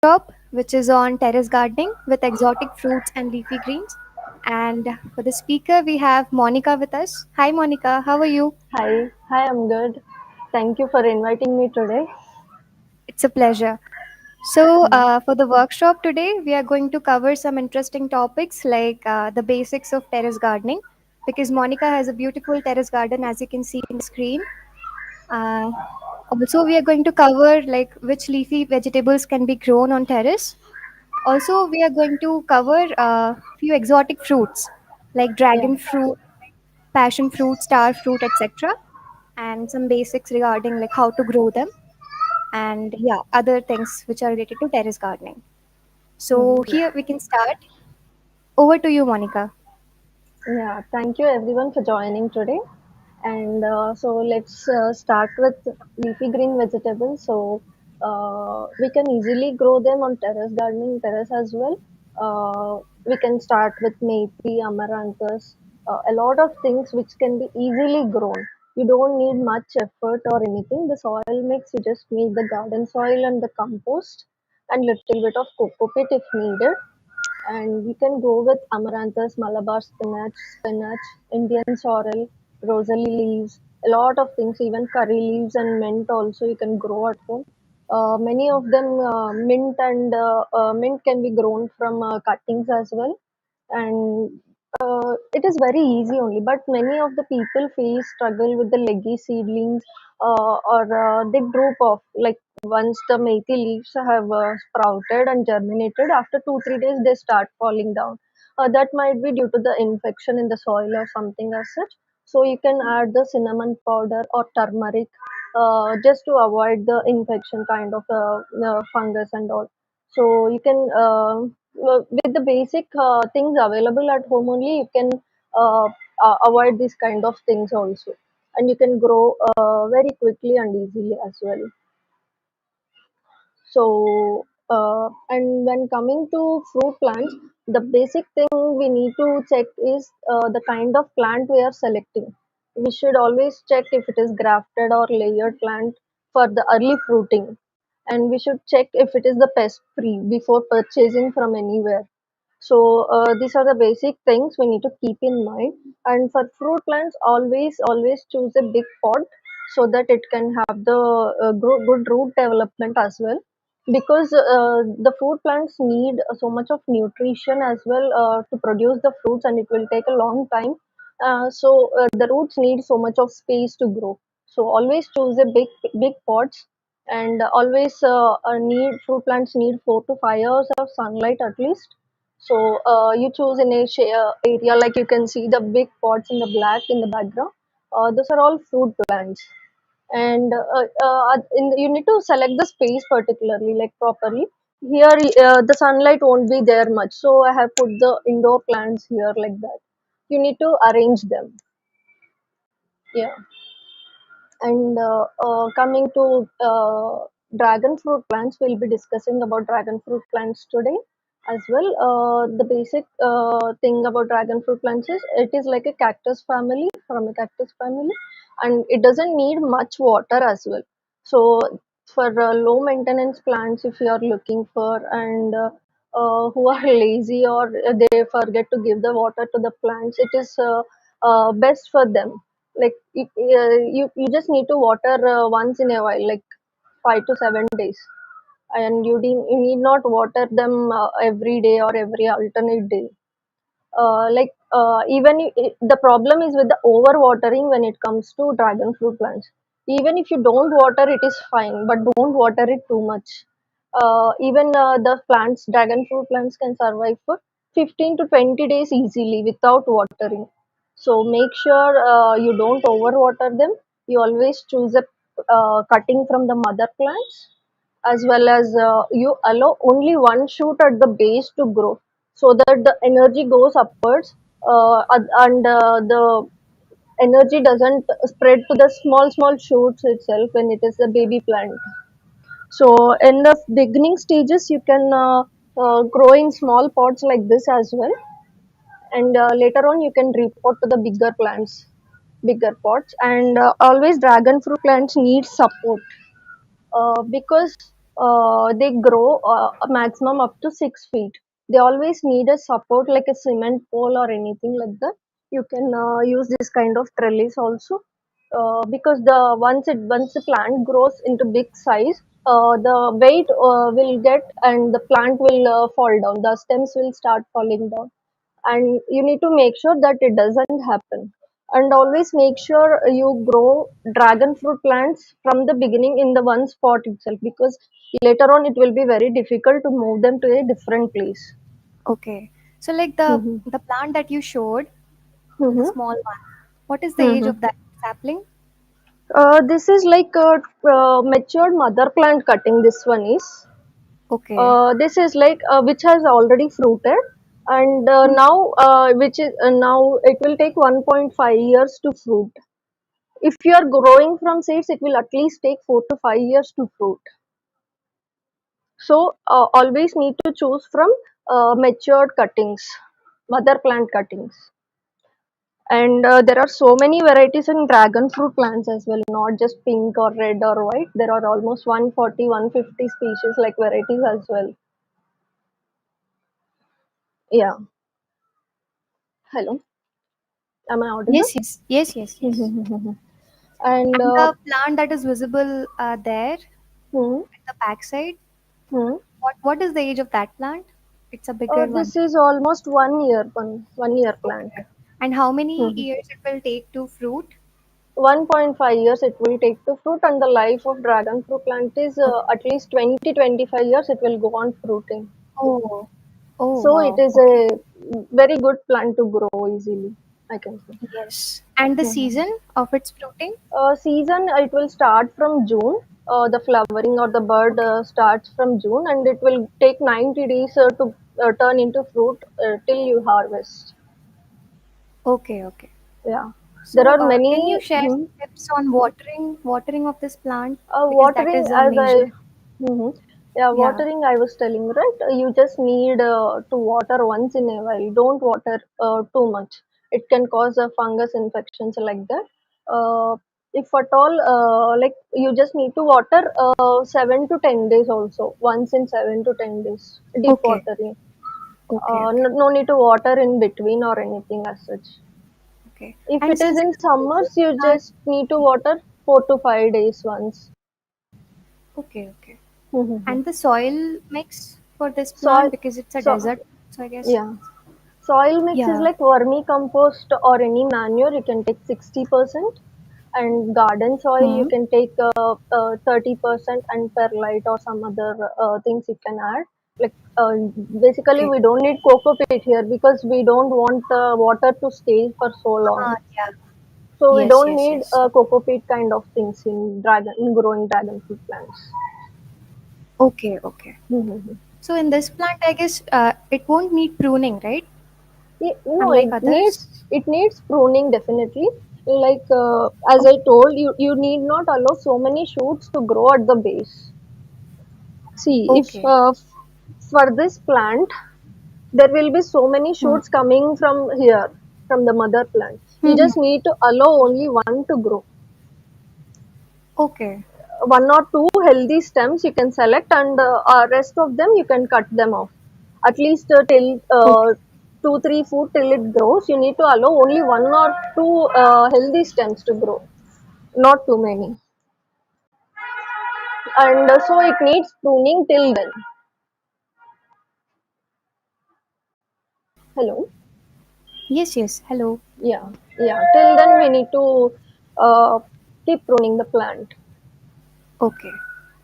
Shop, which is on terrace gardening with exotic fruits and leafy greens. And for the speaker, we have Monica with us. Hi, Monica. How are you? Hi, I'm good. Thank you for inviting me today. It's a pleasure. So, Mm, for the workshop today, we are going to cover some interesting topics like the basics of terrace gardening, because Monica has a beautiful terrace garden, as you can see in the screen. Uh, Also, we are going to cover like which leafy vegetables can be grown on terrace. Also, we are going to cover a few exotic fruits like yeah, dragon fruit, passion fruit, star fruit, etc. And some basics regarding like how to grow them and yeah, other things which are related to terrace gardening. So yeah, here we can start. Over to you, Monica. yeah. Thank you everyone for joining today. And so let's start with leafy green vegetables. So we can easily grow them on terrace gardening, terrace as well. We can start with methi, amaranthus, a lot of things which can be easily grown. You don't need much effort or anything. The soil mix, you just need the garden soil and the compost and little bit of coco peat if needed. And we can go with amaranthus, Malabar spinach, Indian sorrel, rosary leaves, a lot of things, even curry leaves and mint also you can grow at home. Many of them, mint can be grown from cuttings as well, and it is very easy only. But many of the people face struggle with the leggy seedlings, or they droop off. Like once the methi leaves have sprouted and germinated, after 2 3 days they start falling down. That might be due to the infection in the soil or something as such. So you can add the cinnamon powder or turmeric, just to avoid the infection kind of fungus and all. So you can, with the basic things available at home only, you can uh, avoid these kind of things also, and you can grow very quickly and easily as well. So, and when coming to fruit plants, the basic thing we need to check is the kind of plant we are selecting. We should always check if it is grafted or layered plant for the early fruiting, and we should check if it is the pest free before purchasing from anywhere. So these are the basic things we need to keep in mind. And for fruit plants, always choose a big pot so that it can have the good root development as well. Because the fruit plants need so much of nutrition as well to produce the fruits, and it will take a long time. So the roots need so much of space to grow. So always choose a big pots, and always need fruit plants need 4 to 5 hours of sunlight at least. So you choose in a area, like you can see the big pots in the black in the background. Those are all fruit plants, and you need to select the space particularly, like properly. Here the sunlight won't be there much, so I have put the indoor plants here like that. You need to arrange them. Yeah. And coming to dragon fruit plants, we'll be discussing about dragon fruit plants today as well. The basic thing about dragon fruit plants is it is like a cactus family, from a cactus family, and it doesn't need much water as well. So for low maintenance plants, if you are looking for, and who are lazy or they forget to give the water to the plants, it is best for them. Like you just need to water once in a while, like 5 to 7 days, and you need not water them every day or every alternate day. The problem is with the over watering when it comes to dragon fruit plants. Even if you don't water, it is fine, but don't water it too much. Even the plants, dragon fruit plants, can survive for 15 to 20 days easily without watering. So make sure you don't overwater them. You always choose a cutting from the mother plants, as well as you allow only one shoot at the base to grow, so that the energy goes upwards, and the energy doesn't spread to the small shoots itself when it is a baby plant. So in the beginning stages, you can grow in small pots like this as well, and later on you can repot to the bigger plants, bigger pots. And always dragon fruit plants need support, because They grow a maximum up to 6 feet. They always need a support like a cement pole or anything like that. You can use this kind of trellis also, because once the plant grows into big size, the weight will get and the plant will fall down. The stems will start falling down, and you need to make sure that it doesn't happen. And always make sure you grow dragon fruit plants from the beginning in the one spot itself, because later on it will be very difficult to move them to a different place. Okay. So like the Mm-hmm. the plant that you showed, the Mm-hmm. small one, what is the age Mm-hmm. of that sapling? This is like a matured mother plant cutting. This one is. Okay. This is like which has already fruited, and Hmm. now which is now it will take 1.5 years to fruit. If you are growing from seeds, it will at least take 4 to 5 years to fruit. So always need to choose from matured cuttings, mother plant cuttings. And there are so many varieties in dragon fruit plants as well, not just pink or red or white. There are almost 140, 150 species like varieties as well. Yeah. Hello. Am I audible? Yes, yes, yes, yes, yes. And And the plant that is visible there at hmm, the backside, hmm. what is the age of that plant? It's a bigger one. This is almost 1 year, 1 year plant. Okay. And how many Hmm. years it will take to fruit? 1.5 years it will take to fruit, and the life of dragon fruit plant is Okay. at least 20 to 25 years it will go on fruiting. Oh, oh So it wow. is Okay. a very good plant to grow easily, I can say. Yes. And the Mhm. season of its fruiting? Season it will start from June. The flowering or the bud Okay. starts from June, and it will take 90 days to turn into fruit till you harvest. Okay, okay. Yeah, there So, are can you many. share some tips on watering of this plant? Because that Watering is a as I major. mhm. Yeah, Yeah. watering I was telling, right? You just need to water once in a while. Don't water too much. It can cause a fungus infections like that. If at all, like you just need to water 7 to 10 days also. Once in 7 to 10 days, deep Okay. watering. Okay. Okay. No need to water in between or anything as such. Okay. If And it is since in it's a desert summers, you plant, just need to water 4 to 5 days once. okay, okay. And the soil mix for this Soil, plant because it's a so desert, so I guess. yeah, soil mix is Yeah. like vermicompost or any manure. You can take 60%, and garden soil you Hmm. can take 30%, and perlite or some other things you can add. Like basically, Okay. we don't need coco peat here because we don't want water to stay for so long. Yeah. So we Yes, don't yes, need yes. coco peat kind of things in growing dragon fruit plants. Okay, okay. So in this plant, I guess it won't need pruning, right? No, Unlike others. it needs pruning definitely. Like as Okay. I told you, you need not allow so many shoots to grow at the base. See, if Okay. for this plant there will be so many Hmm. shoots coming from here, from the mother plant. You Hmm. just need to allow only one to grow. Okay. One or two healthy stems you can select, and rest of them you can cut them off. At least till Okay. 2 3 foot till it grows, you need to allow only one or two healthy stems to grow, not too many. And so it needs pruning till then. Hello. Yes, yes. Hello. Yeah, yeah, till then we need to uh, keep pruning the plant. Okay.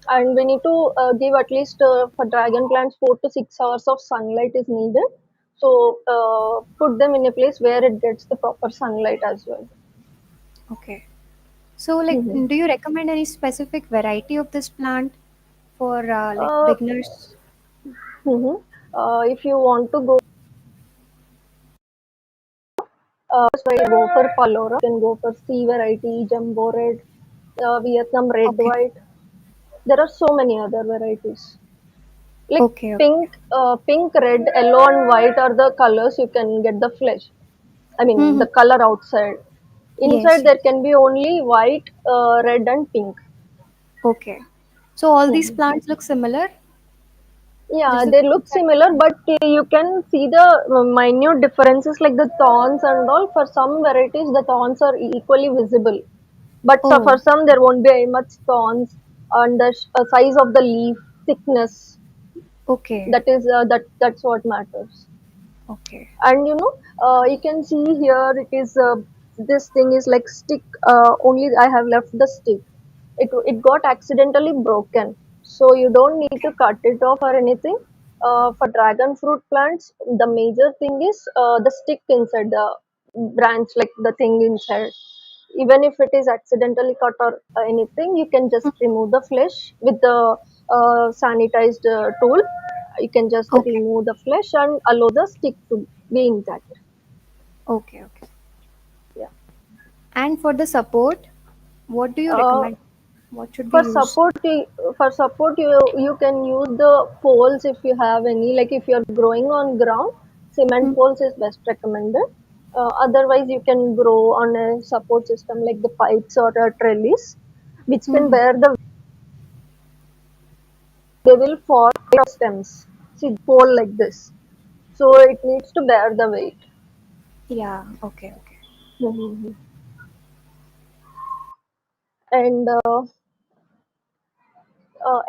And we need to give at least for dragon plants 4 to 6 hours of sunlight is needed. So put them in a place where it gets the proper sunlight as well. Okay. So, like, Mhm. do you recommend any specific variety of this plant for like uh, beginners? mhm. If you want to go, so you go for palora, you can go for C variety, jumbo red, Vietnam red Okay. white. There are so many other varieties. Like Okay. Okay. pink, red, yellow, and white are the colors you can get the flesh. I mean Hmm. the color outside. Yes. Inside there Yes. can be only white, red, and pink. Okay. So all these Mhm. plants look similar, Yeah, just the they fruits look are similar, different. but you can see the minute differences like the thorns and all. For some varieties, the thorns are equally visible, but so for Oh, some, there won't be much thorns and the size of the leaf, thickness. okay, That's what matters. okay, And you can see here it is this thing is like stick. Only I have left the stick. It got accidentally broken, so you don't need to okay, cut it off or anything. For dragon fruit plants, the major thing is the stick inside the branch, like the thing inside. Even if it is accidentally cut or anything, you can just remove the flesh with the sanitized tool. You can just okay, remove the flesh and allow the stick to be intact. okay, okay. Yeah. And for the support, what do you Uh, recommend? What should we for use? support, you can use the poles if you have any. Like if you're growing on ground, cement Hmm. poles is best recommended. Otherwise, you can grow on a support system like the pipes or a trellis, which can Hmm. bear the. They will fall your stems. See, pole like this. So it needs to bear the weight. Yeah, okay, okay. Mhm. And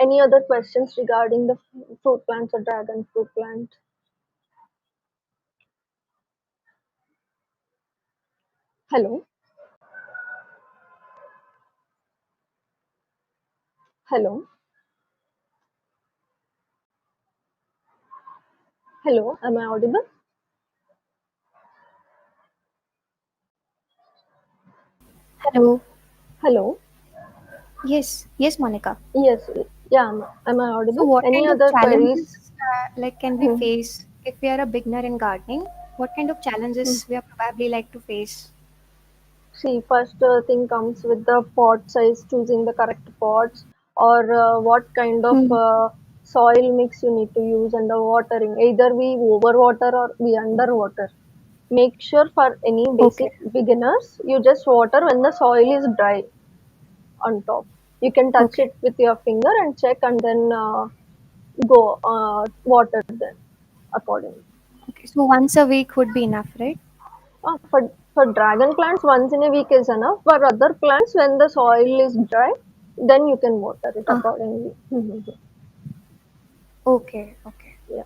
any other questions regarding the fruit plants or dragon fruit plant? Hello, hello, hello. Am I audible? Hello. Hello. Yes, yes, Monica. Yes. Yeah. Am I So, audible? what Any kind of other queries? challenges like can we face if we are a beginner in gardening? What kind of challenges we are probably like to face? See, first thing comes with the pot size, choosing the correct pots, or what kind of Hmm. soil mix you need to use, and the watering. Either we overwater or we underwater. Make sure for any Okay, basic beginners, you just water when the soil is dry on top. You can touch okay, it with your finger and check, and then go water then accordingly. okay. So once a week would be enough, right? For dragon plants, once in a week is enough. For other plants, when the soil is dry, then you can water it Uh, accordingly. okay, okay. Yeah,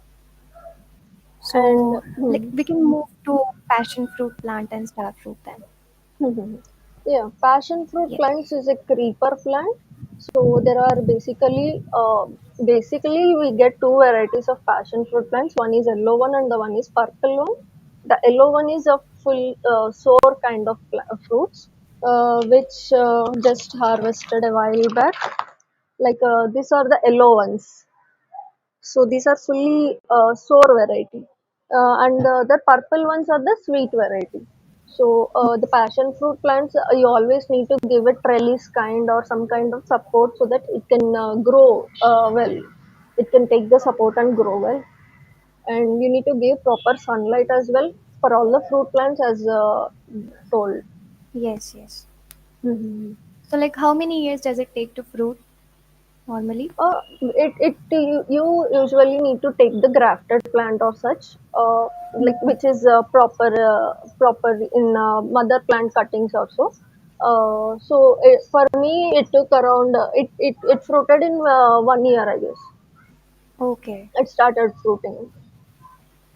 and So like we can move to passion fruit plant and star fruit then. yeah, passion fruit Yes. plants is a creeper plant. So there are basically we get two varieties of passion fruit plants. One is yellow one and the one is purple one. The yellow one is a full sour kind of fruits, which just harvested a while back. Like these are the yellow ones. So these are fully sour variety, and the purple ones are the sweet variety. So the passion fruit plants, you always need to give it trellis kind or some kind of support so that it can grow well. It can take the support and grow well. And you need to give proper sunlight as well for all the fruit plants as told. Yes, yes. Mhm. So like how many years does it take to fruit normally? You usually need to take the grafted plant or such, like Hmm. which is proper in mother plant cuttings also. For me, it took around it fruited in 1 year, I guess. Okay. It started fruiting.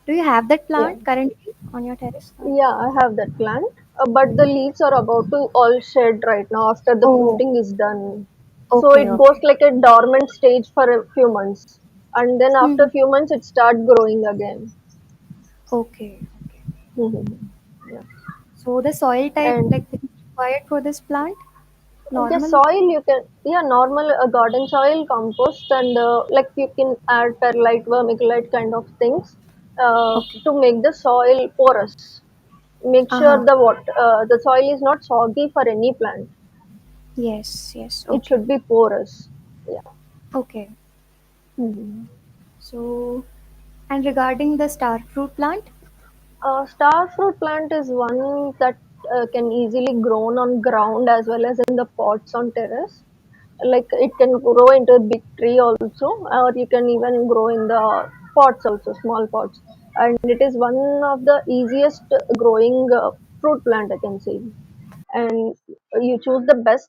Do you have that Yeah, plant currently on your terrace? yeah, I have that plant, but the leaves are about to all shed right now after the Oh, fruiting is done. So okay, it goes okay. like a dormant stage for a few months, and then after Hmm. a few months it start growing again. Okay, okay. Yeah. So the soil type And like which is required for this plant? yes, Normal? soil you can, yeah, normal garden soil, compost, and like you can add perlite, vermiculite kind of things Okay. to make the soil porous. Make sure Uh-huh. the soil is not soggy for any plant. Yes, yes. It Okay. should be porous. Yeah. Okay. Mhm. So and regarding the star fruit plant? Star fruit plant is one that can easily grown on ground as well as in the pots on terrace. Like it can grow into a big tree also, or you can even grow in the pots also, small pots. And it is one of the easiest growing fruit plant, I can say. And you choose the best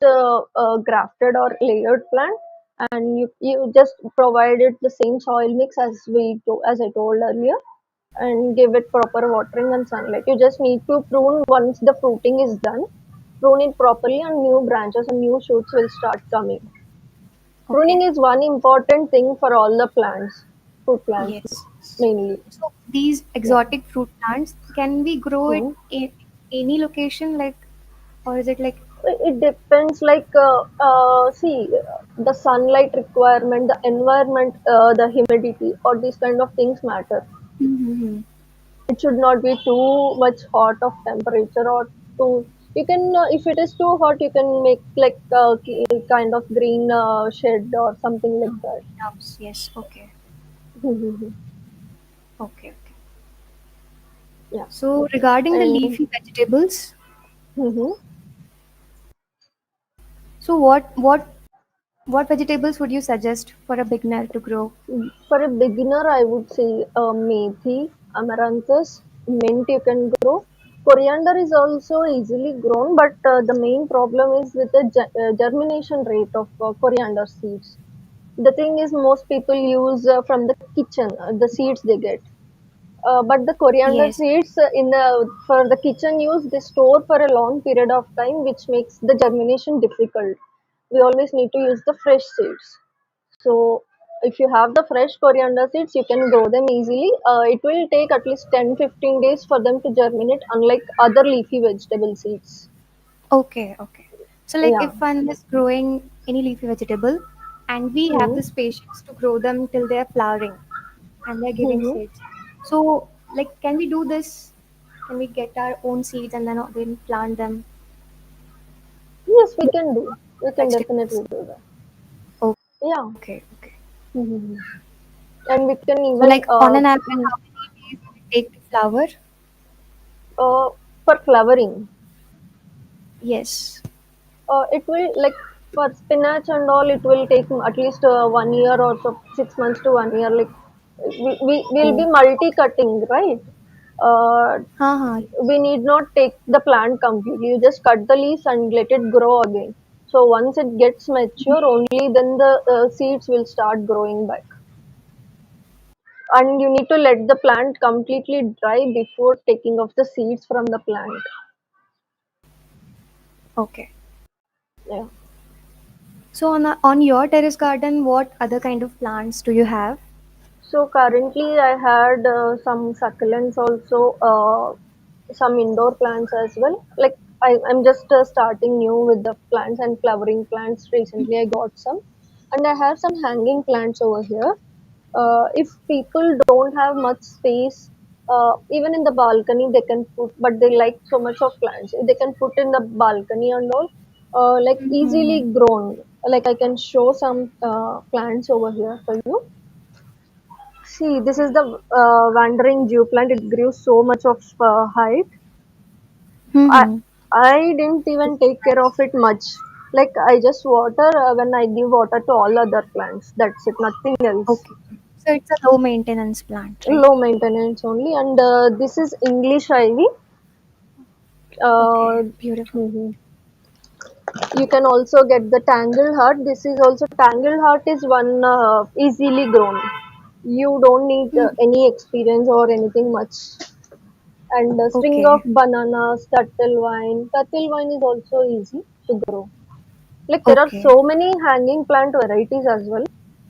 grafted or layered plant, and you just provide it the same soil mix as I told earlier, and give it proper watering and sunlight. You just need to prune once the fruiting is done. Prune it properly, and new branches and new shoots will start coming. Okay. Pruning is one important thing for all the plants, fruit plants Yes. mainly. So these Yeah. exotic fruit plants, can we grow it Mhm. in any location, like, or is it like? It depends, like, see, the sunlight requirement, the environment, the humidity, or these kind of things matter. Mm-hmm. It should not be too much hot of temperature or too. You can, if it is too hot, you can make like kind of green shed or something like that. Greenhouse. Yes. Okay. Okay. Okay. Yeah. So regarding the And leafy vegetables, mhm. so what vegetables would you suggest for a beginner to grow? For a beginner, I would say methi, amaranthus, mint you can grow. Coriander is also easily grown, but the main problem is with the germination rate of coriander seeds. The thing is, most people use from the kitchen, the seeds they get. But the coriander Yes. seeds for the kitchen use, they store for a long period of time, which makes the germination difficult. We always need to use the fresh seeds. So if you have the fresh coriander seeds, you can grow them easily. It will take at least 10-15 days for them to germinate, unlike other leafy vegetable seeds. Okay. Okay. So like Yeah. if one is growing any leafy vegetable, and we have Hmm. this patience to grow them till they are flowering and they're giving Hmm. seeds. So like, can we do this? Can we get our own seeds and then plant them, Yes, we can do. We can vegetables? definitely do that. Yeah. Okay. Okay. Hmm. And we can So even like on an average, how many days will it take to flower? uh, for flowering. Yes. It will, like, for spinach and all, it will take at least 1 year or so, 6 months to 1 year. Like we will be Oh. multi cutting, right? Uh, Haha. we need not take the plant completely. You just cut the leaves and let it grow again. So once it gets mature, only then the seeds will start growing back. And you need to let the plant completely dry before taking off the seeds from the plant. Okay. Yeah. So on your terrace garden, what other kind of plants do you have? So currently, I had some succulents also, some indoor plants as well. Like I'm just starting new with the plants and flowering plants. Recently, I got some, and I have some hanging plants over here. If people don't have much space, even in the balcony, they can put. But they like so much of plants, they can put in the balcony and all. Like Mm-hmm. easily grown. Like I can show some plants over here for you. See, this is the wandering dew plant. It grew so much of height. I Mm-hmm. I didn't even take care of it much. Like I just water when I give water to all other plants. That's it. Nothing else. Okay. So it's a low maintenance plant, right? Low maintenance only. And this is English ivy. Okay. Uh, Beautiful. mhm. You can also get the tangled heart. This is also tangled heart is one easily grown. You don't need Hmm. any experience or anything much. And a string of Okay. bananas, turtle wine is also easy to grow. Like there are Okay. so many hanging plant varieties as well,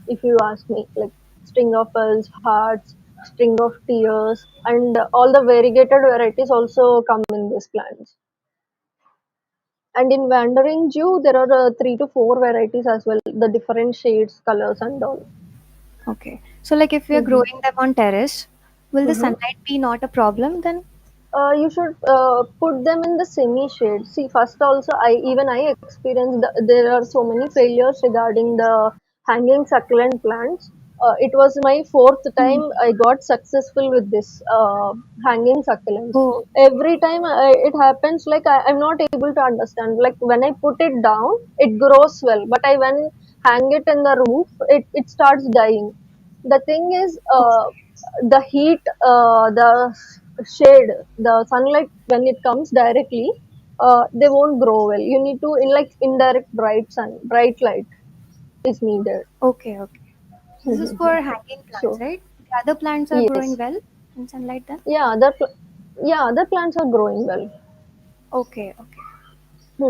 if you ask me. Like string of pearls, hearts, string of tears, and all the variegated varieties also come in this plant. And in wandering Jew, there are 3 to 4 varieties as well, the different shades, colors, and all. Okay. So like if we are Hmm. growing them on terrace, will the Hmm. sunlight be not a problem then? You should put them in the semi shade. See, first also, I experienced there are so many failures regarding the hanging succulent plants. It was my fourth Hmm. time I got successful with this hanging succulents. Oh, Every time it happens, like I'm not able to understand. Like when I put it down, it grows well, but I when hang it in the roof, it starts dying. The thing is, the heat, the shade, the sunlight when it comes directly, they won't grow well. You need to in like indirect bright sun, bright light is needed. okay, okay. This is for hanging plants, So right? The other plants are growing yes, well in sunlight then? yeah, yeah, other plants are growing well. Okay, okay.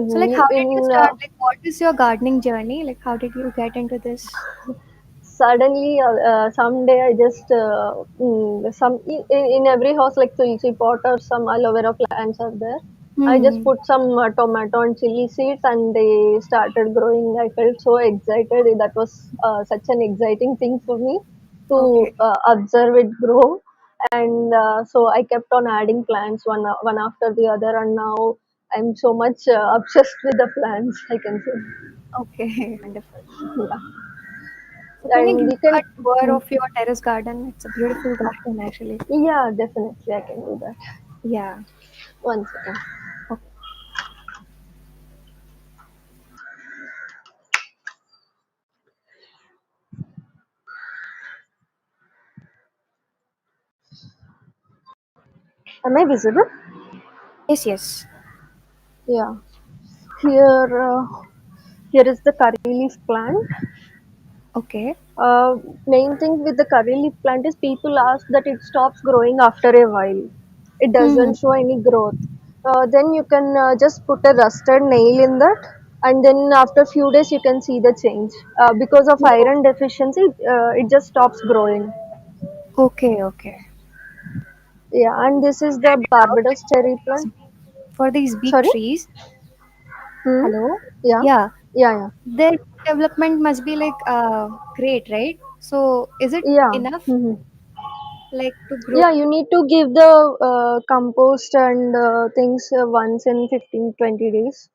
So, like, Mhm. how did you start? Like, what is your gardening journey? Like, how did you get into this? Suddenly someday I just some in every house like tulsi pot or some aloe vera plants are there. I just Hmm. put some tomato and chili seeds and they started growing. I felt so excited. That was such an exciting thing for me to Okay, observe it grow. And so I kept on adding plants one after the other, and now I'm so much obsessed with the plants, I can say. okay, wonderful. Yeah. So, can you And give you can a tour of your terrace garden? It's a beautiful garden, actually. Yeah, definitely I can do that. Yeah. One second. Okay. Am I visible? Yes, yes. Yeah. Here, here is the curry leaf plant. Okay. Uh, Main thing with the curry leaf plant is people ask that it stops growing after a while. It Hmm. doesn't show any growth. Then you can just put a rusted nail in that, and then after few days you can see the change. Because of Oh, iron deficiency, it just stops growing. okay, okay. Yeah, and this is And the I doubt, Barbados cherry like, plant. for these big Sorry? trees, Hmm? hello? Yeah, Yeah, yeah, their development must be like great, right? So, is it yeah. enough, Hmm. like, to grow? Yeah, you need to give the compost and things once in 15-20 days.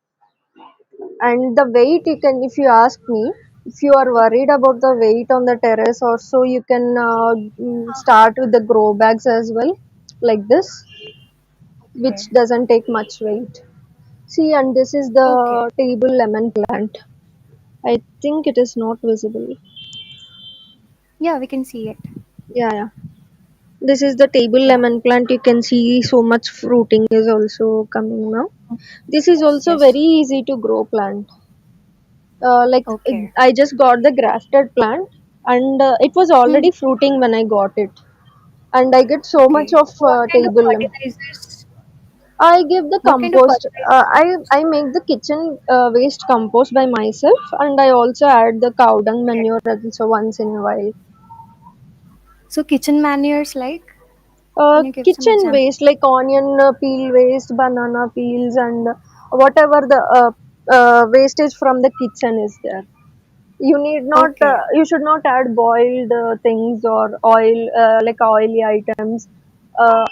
And the weight, you can, if you ask me, if you are worried about the weight on the terrace or so, you can start with the grow bags as well, like this, which Okay, doesn't take much weight. See, and this is okay. the table lemon plant. I think it is not visible. Yeah, we can see it. Yeah, yeah. This is the table Yeah. lemon plant. You can see so much fruiting is also coming now. This is Yes, also very yes. easy to grow plant. Okay. I just got the grafted plant, and it was Hmm. already fruiting when I got it. And I get so much Okay. of So, what kind of table. fertilizers? I give the What kind of compost. fertilizers? I make the kitchen waste compost by myself, and I also add the cow dung Okay. manure also once in a while. So, kitchen manures, like, can you give some Kitchen example? waste like onion peel waste, banana peels, and whatever the wastage from the kitchen is there. You need not, Okay. you should not add boiled things or oil, like oily items,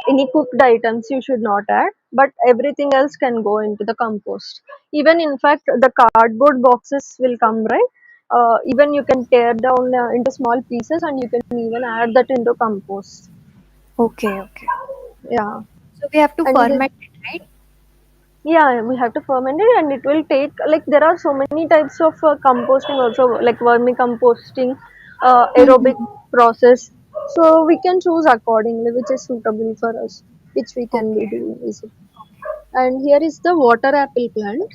any cooked items you should not add, but everything else can go into the compost. Even in fact, the cardboard boxes will come, right? Even you can tear down into small pieces and you can even add that into compost. Okay. Okay. Yeah. So, we have to And ferment it, right? yeah, we have to ferment it, and it will take like there are so many types of composting also, like vermicomposting, aerobic Mm-hmm. process. So we can choose accordingly which is suitable for us, which we can be Okay. doing easily. And here is the water apple plant.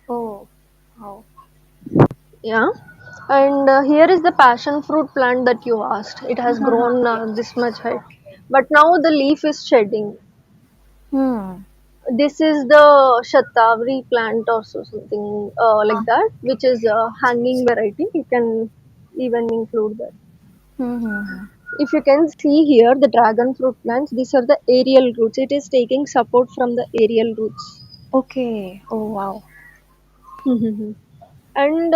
Oh. Wow. Yeah. And here is the passion fruit plant that you asked. It has grown this Yes. much height, Okay. but now the leaf is shedding. Hmm. This is the Shatavari plant or so something like that, which is Okay. a Yes, yes. hanging variety. You can even include that. Mm-hmm. If you can see here, the dragon fruit plants, these are the aerial roots. It is taking support from the aerial roots. Okay. Oh, wow. Mhm. And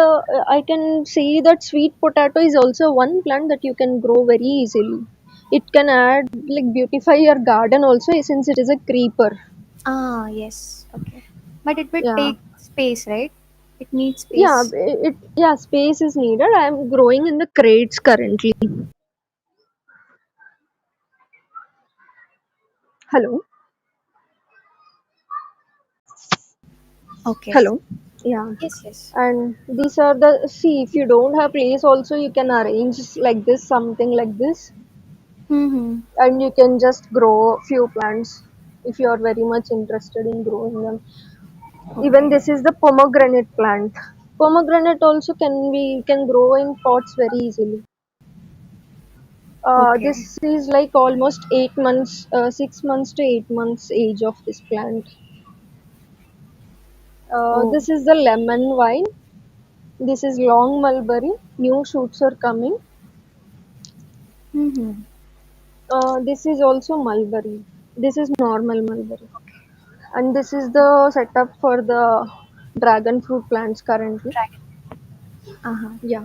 I can see that sweet potato is also one plant that you can grow very easily. It can add, like, beautify your garden also, since it is a creeper. Ah, yes. Okay. But it will Yeah. take space, right? It needs Yeah, space. yeah, space is needed. I'm growing in the crates currently. Hello, Okay. hello. Yeah, Yes, yes. and these are the, see, if you don't have place also you can arrange like this, something like this, Mm-hmm. and you can just grow few plants if you are very much interested in growing them. Even Okay. this is the pomegranate plant. Pomegranate also can grow in pots very easily. Okay. This is like almost 8 months, 6 months to 8 months age of this plant. Oh. This is the lemon vine. This is long mulberry. New shoots are coming. Mm-hmm. This is also mulberry. This is normal mulberry. And this is the setup for the dragon fruit plants currently. Dragon. Uh-huh. Yeah,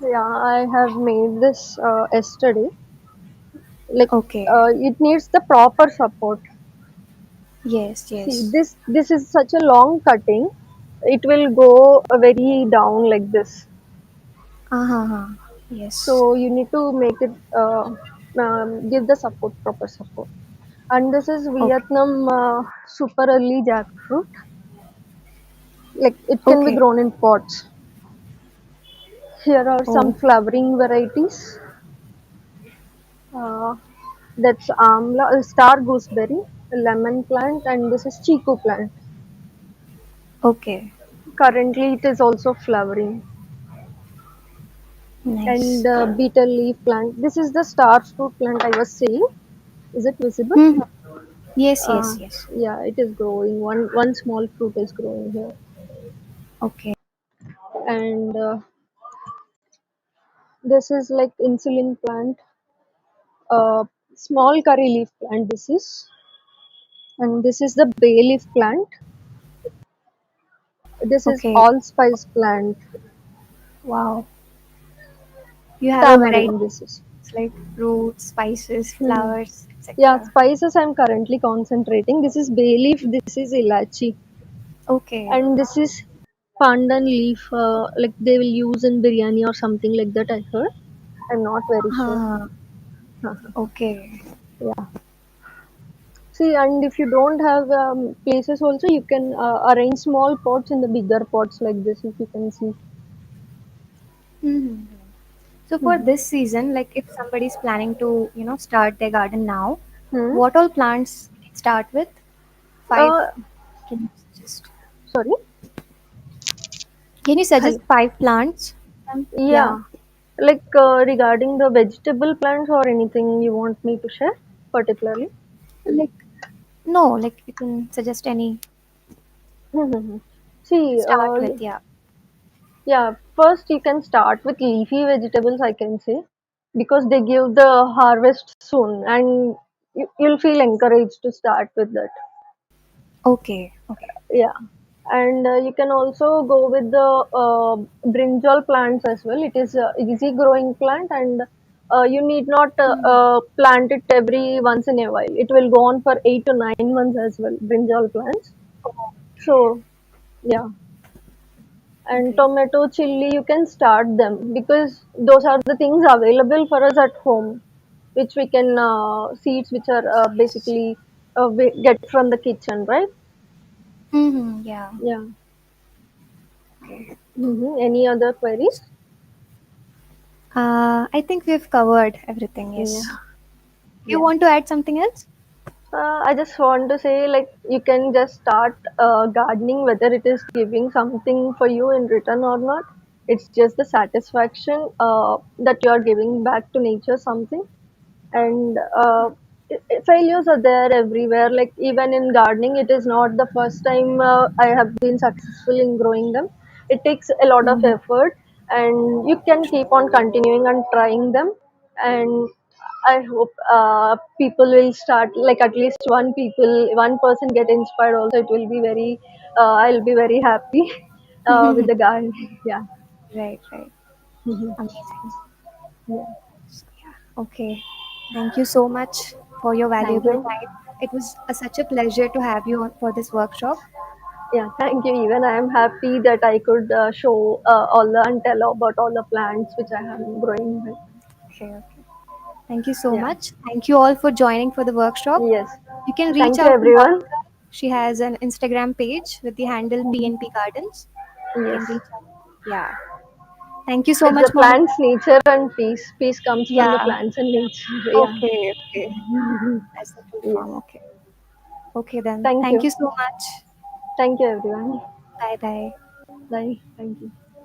yeah, I have made this yesterday. Like Okay. it needs the proper support. Yes, See, yes. this is such a long cutting. It will go very down like this. Uh-huh. Yes. So you need to make it give the support, proper support. And this is Okay. Vietnam super early jackfruit. Like it can be Okay. grown in pots. Here are some Oh. flowering varieties. Uh, that's amla, star gooseberry, lemon plant, and this is chiku plant. Okay. Currently, it is also flowering. And Nice. beetle leaf plant. This is the star fruit plant I was saying. Is it visible? Mm-hmm. Yes, Uh, yes, yes. yeah, it is growing. One small fruit is growing here. Okay. And this is like insulin plant, small curry leaf plant. This is, and this is the bay leaf plant. This is Okay. allspice plant, Wow. You have a variety. tamarind. This is. It's like fruits, spices, Hmm. flowers, Yeah, etc. spices I'm currently concentrating. This is bay leaf. This is ilachi, Okay. and this is pandan leaf. Like they will use in biryani or something like that. I heard. I'm not very sure. Uh, okay. Yeah. See, and if you don't have places, also you can arrange small pots in the bigger pots like this. If you can see. Mm-hmm. So for Hmm. this season, like if somebody's planning to, start their garden now, Hmm. what all plants can it start with? Five. Uh, Can you suggest? Sorry. Can you suggest Hello. five plants? Yeah. Yeah. Like regarding the vegetable plants or anything you want me to share particularly. Like no, like you can suggest any Hmm. to See, start with. Yeah. yeah, first you can start with leafy vegetables, I can say, because they give the harvest soon and you'll feel encouraged to start with that. Okay. Okay. Yeah. And you can also go with the brinjal plants as well. It is a easy growing plant and you need not Mm. plant it every once in a while. It will go on for 8 to 9 months as well, brinjal plants. Oh, So, yeah. And great. tomato, chili, you can start them because those are the things available for us at home, which we can seeds which are Yes. basically we get from the kitchen, right? Mm-hmm. Yeah. Yeah. Okay. Any other queries? I think we've covered everything. Yes. Yeah. You Yeah. want to add something else? I just want to say, like, you can just start gardening, whether it is giving something for you in return or not. It's just the satisfaction that you are giving back to nature something. And failures are there everywhere. Like, even in gardening, it is not the first time I have been successful in growing them. It takes a lot of Mm-hmm. effort, and you can keep on continuing and trying them. And I hope people will start, like at least one person get inspired. Also, it will be very. I'll be very happy with the garden. Yeah. Right. Right. Mhm. Amazing. Yeah. So, yeah. Okay. Thank you so much for your Thank valuable you. time. It was such a pleasure to have you on for this workshop. Yeah, thank you. Even I am happy that I could show all the and tell about all the plants which I am growing with. Okay, okay. Thank you so Yeah. much. Thank you all for joining for the workshop. Yes. You can reach Thank you, out to everyone. Monica. She has an Instagram page with the handle Mhm. PNP Gardens. You Yes. can reach out. Yeah. Thank you so It's the much, Monica. plants, nature, and peace. Peace comes from the Yeah. plants and nature. Yeah. Okay, okay. That's the full Yes. form. Okay. Okay, then. Thank Thank you. you so much. Thank you, everyone. Bye bye. Bye. Thank you.